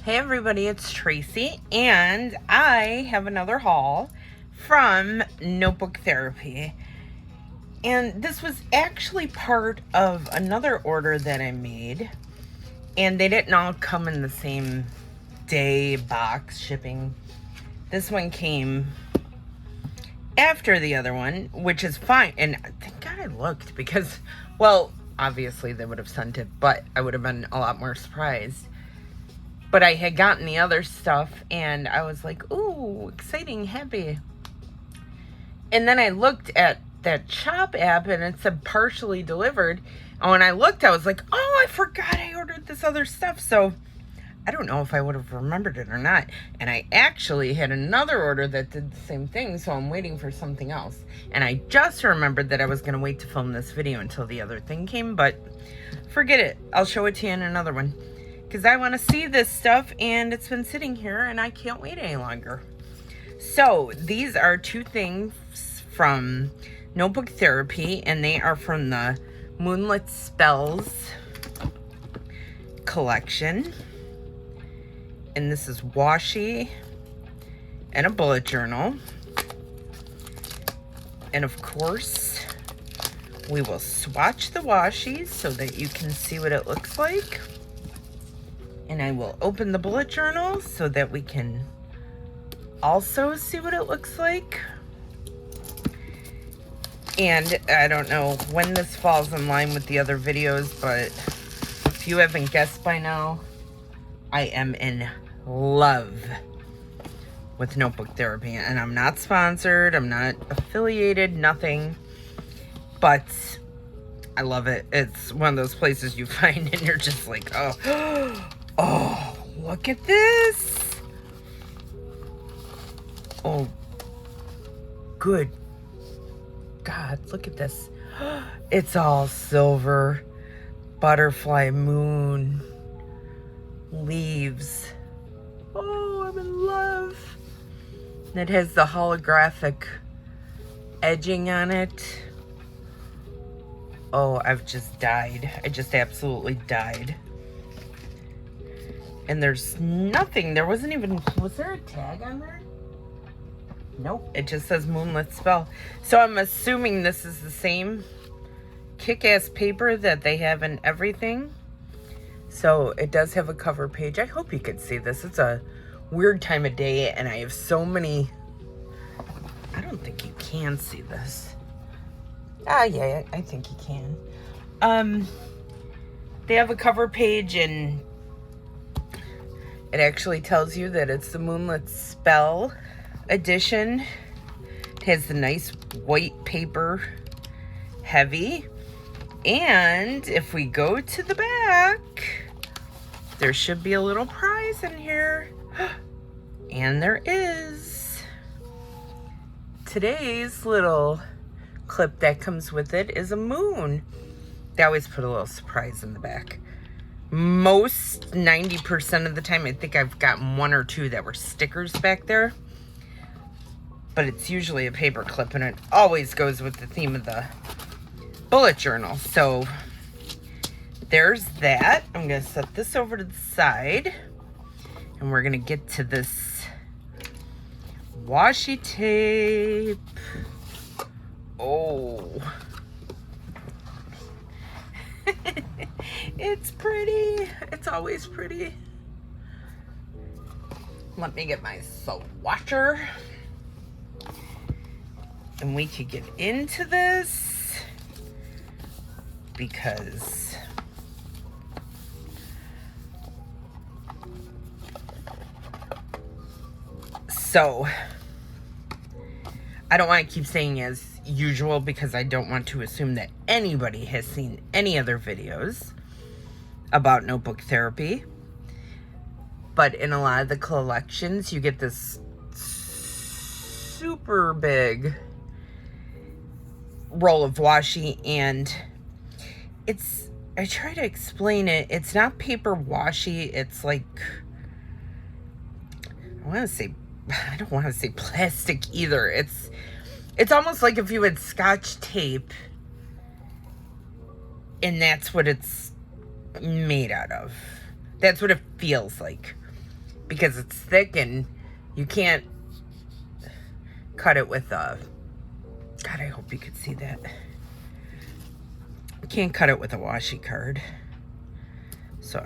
Hey everybody, it's Tracy, and I have another haul from Notebook Therapy. And this was actually part of another order that I made, and they didn't all come in the same day box shipping. This one came after the other one, which is fine. And thank God I looked because, well, obviously they would have sent it, but I would have been a lot more surprised. But I had gotten the other stuff, and I was like, ooh, exciting, happy. And then I looked at that shop app, and it said partially delivered. And when I looked, I was like, oh, I forgot I ordered this other stuff. So I don't know if I would have remembered it or not. And I actually had another order that did the same thing, so I'm waiting for something else. And I just remembered that I was going to wait to film this video until the other thing came, but forget it. I'll show it to you in another one, because I want to see this stuff, and it's been sitting here, and I can't wait any longer. So, these are two things from Notebook Therapy, and they are from the Moonlit Spells collection. And this is washi and a bullet journal. And of course, we will swatch the washies so that you can see what it looks like. And I will open the bullet journal so that we can also see what it looks like. And I don't know when this falls in line with the other videos, but if you haven't guessed by now, I am in love with Notebook Therapy. And I'm not sponsored, I'm not affiliated, nothing. But I love it. It's one of those places you find and you're just like, oh. Oh, look at this. Oh, good God, look at this. It's all silver, butterfly, moon, leaves. Oh, I'm in love. And it has the holographic edging on it. Oh, I've just died. I just absolutely died. And there's nothing. There wasn't even... Was there a tag on there? Nope. It just says Moonlit Spell. So I'm assuming this is the same kick-ass paper that they have in everything. So it does have a cover page. I hope you can see this. It's a weird time of day, and I have so many... I don't think you can see this. Yeah, I think you can. They have a cover page, and it actually tells you that it's the Moonlit Spell edition. It has the nice white paper, heavy. And if we go to the back, there should be a little prize in here. And there is. Today's little clip that comes with it is a moon. They always put a little surprise in the back. Most 90% of the time, I think I've gotten one or two that were stickers back there, but it's usually a paper clip, and it always goes with the theme of the bullet journal. So there's that. I'm gonna set this over to the side, and we're gonna get to this washi tape. Oh. It's pretty. It's always pretty. Let me get my swatcher. And we could get into this because so I don't want to keep saying as usual because I don't want to assume that anybody has seen any other videos about Notebook Therapy. But in a lot of the collections, you get this super big roll of washi, and it's, I try to explain it, it's not paper washi, it's like, I don't want to say plastic either. It's almost like if you had Scotch tape and that's what it's made out of. That's what it feels like. because it's thick and you can't cut it with a, God, I hope you could see that. You can't cut it with a washi card. So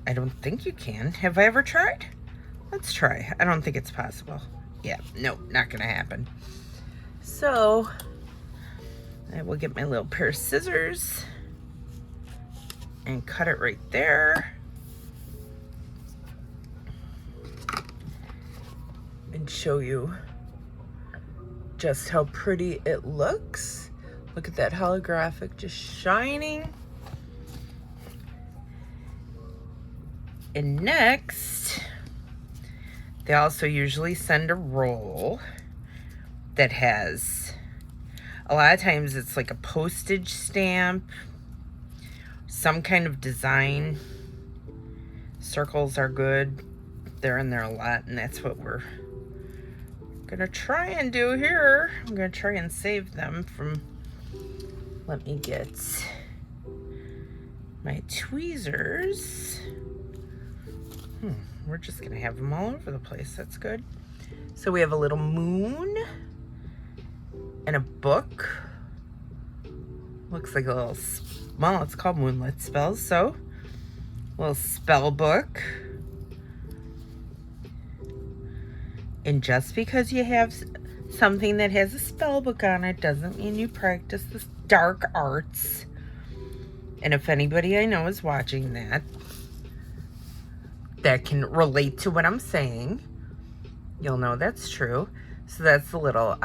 I don't think you can. Have I ever tried? Let's try. I don't think it's possible. Yeah, no, not gonna happen. So I will get my little pair of scissors and cut it right there. And show you just how pretty it looks. Look at that holographic just shining. And next, they also usually send a roll that has, a lot of times it's like a postage stamp, some kind of design. Circles are good. They're in there a lot, and that's what we're gonna try and do here. I'm gonna try and save them from, let me get my tweezers. We're just gonna have them all over the place. That's good. So we have a little moon and a book. Looks like a little, well, it's called Moonlit Spells, so a little spell book. And just because you have something that has a spell book on it doesn't mean you practice the dark arts. And if anybody I know is watching that can relate to what I'm saying, you'll know that's true. So that's the little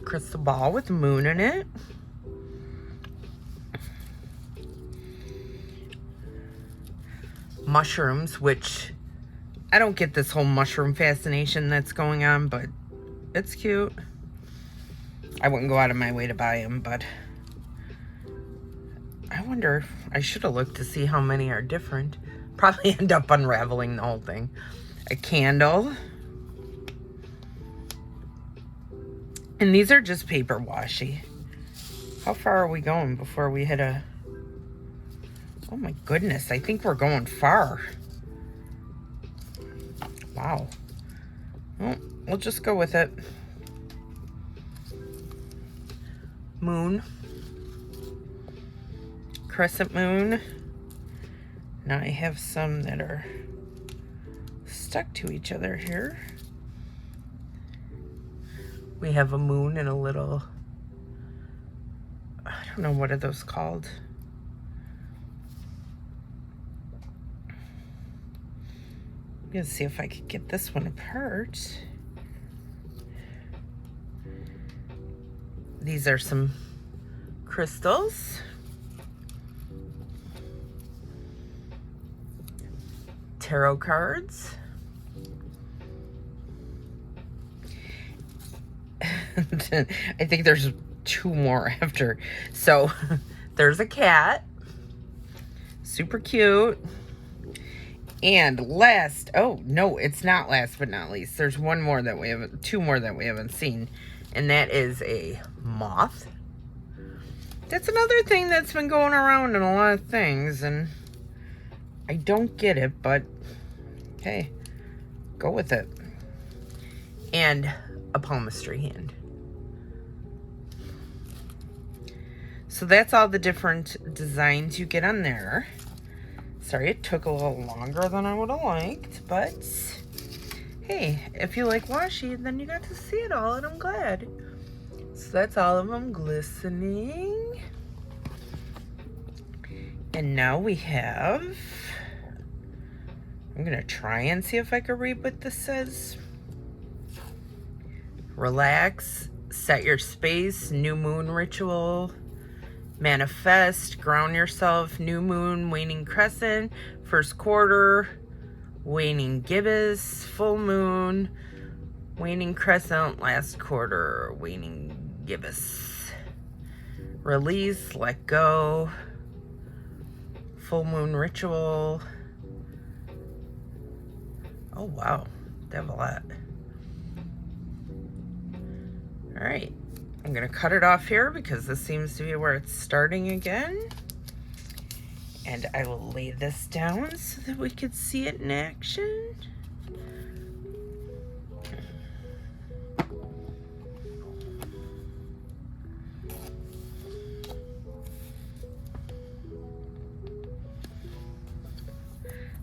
crystal ball with the moon in it. Mushrooms, which I don't get this whole mushroom fascination that's going on, but it's cute. I wouldn't go out of my way to buy them, but I wonder, I should have looked to see how many are different. Probably end up unraveling the whole thing. A candle. And these are just paper washi. How far are we going before we hit a... Oh my goodness, I think we're going far. Wow. Well, we'll just go with it. Moon. Crescent moon. Now I have some that are stuck to each other here. We have a moon and a little, I don't know, what are those called? Let's see if I could get this one apart. These are some crystals. Tarot cards. I think there's 2 more after. So there's a cat. Super cute. And last, oh no, it's not last but not least. There's 2 more that we haven't seen. And that is a moth. That's another thing that's been going around in a lot of things, and I don't get it, but hey, go with it. And a palmistry hand. So that's all the different designs you get on there. Sorry, it took a little longer than I would have liked, but hey, if you like washi, then you got to see it all, and I'm glad. So that's all of them glistening. And now we have, I'm gonna try and see if I can read what this says. Relax, set your space, new moon ritual, manifest, ground yourself, new moon, waning crescent, first quarter, waning gibbous, full moon, waning crescent, last quarter, waning gibbous. Release, let go, full moon ritual. Oh wow, they have a lot. All right, I'm gonna cut it off here because this seems to be where it's starting again. And I will lay this down so that we could see it in action.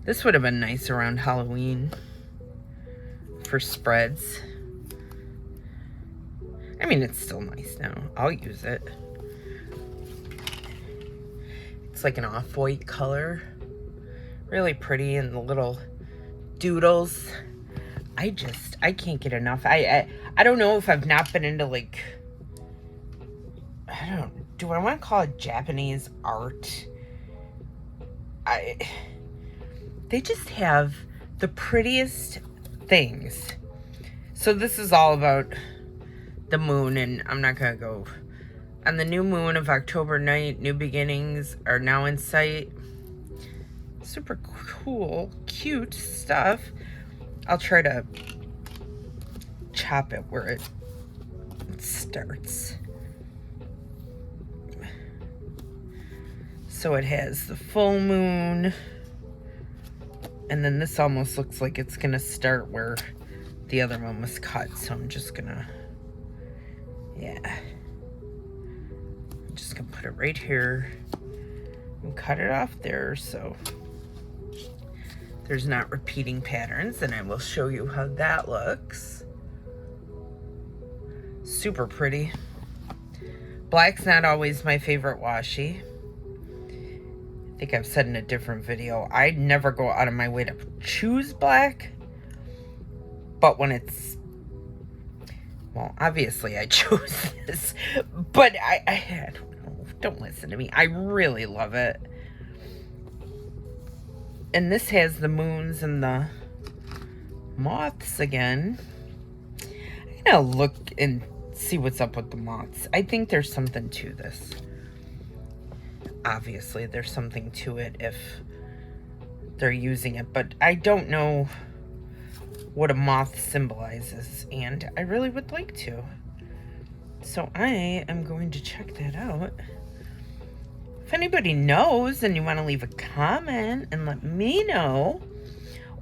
This would have been nice around Halloween for spreads. I mean, it's still nice now. I'll use it. It's like an off-white color. Really pretty, and the little doodles. I can't get enough. I don't know if I've not been into, like, do I want to call it Japanese art? They just have the prettiest things. So this is all about the moon, and I'm not gonna go. On the new moon of October night, new beginnings are now in sight. Super cool, cute stuff. I'll try to chop it where it starts. So it has the full moon, and then this almost looks like it's gonna start where the other one was cut. So I'm just gonna, I'm just gonna put it right here and cut it off there so there's not repeating patterns, and I will show you how that looks. Super pretty. Black's not always my favorite washi. I think I've said in a different video, I never go out of my way to choose black, but when it's, well, obviously I chose this, but I don't know, don't listen to me. I really love it. And this has the moons and the moths again. I'm gonna look and see what's up with the moths. I think there's something to this. Obviously, there's something to it if they're using it, but I don't know what a moth symbolizes, and I really would like to. So I am going to check that out. If anybody knows and you want to leave a comment and let me know,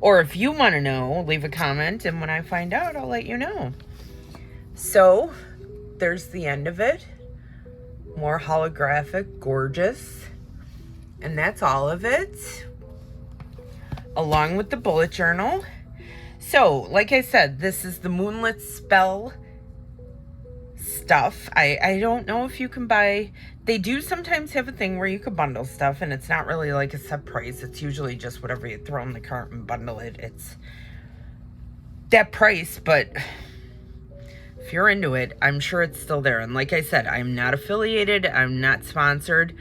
or if you want to know, leave a comment, and when I find out, I'll let you know. So there's the end of it. More holographic, gorgeous. And that's all of it, along with the bullet journal. So, like I said, this is the Moonlit spell stuff. I don't know if you can buy, they do sometimes have a thing where you could bundle stuff, and it's not really like a set price. It's usually just whatever you throw in the cart and bundle it. It's that price, but if you're into it, I'm sure it's still there. And like I said, I'm not affiliated, I'm not sponsored,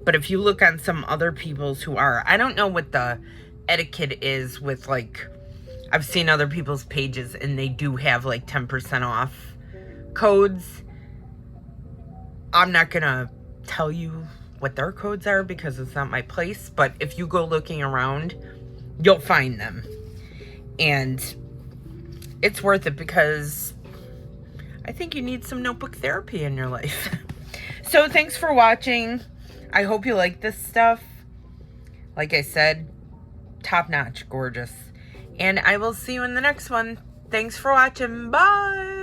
but if you look on some other people's who are, I don't know what the etiquette is with, like, I've seen other people's pages and they do have like 10% off codes. I'm not gonna tell you what their codes are because it's not my place, but if you go looking around, you'll find them. And it's worth it because I think you need some notebook therapy in your life. So thanks for watching. I hope you like this stuff. Like I said, top notch, gorgeous. And I will see you in the next one. Thanks for watching. Bye.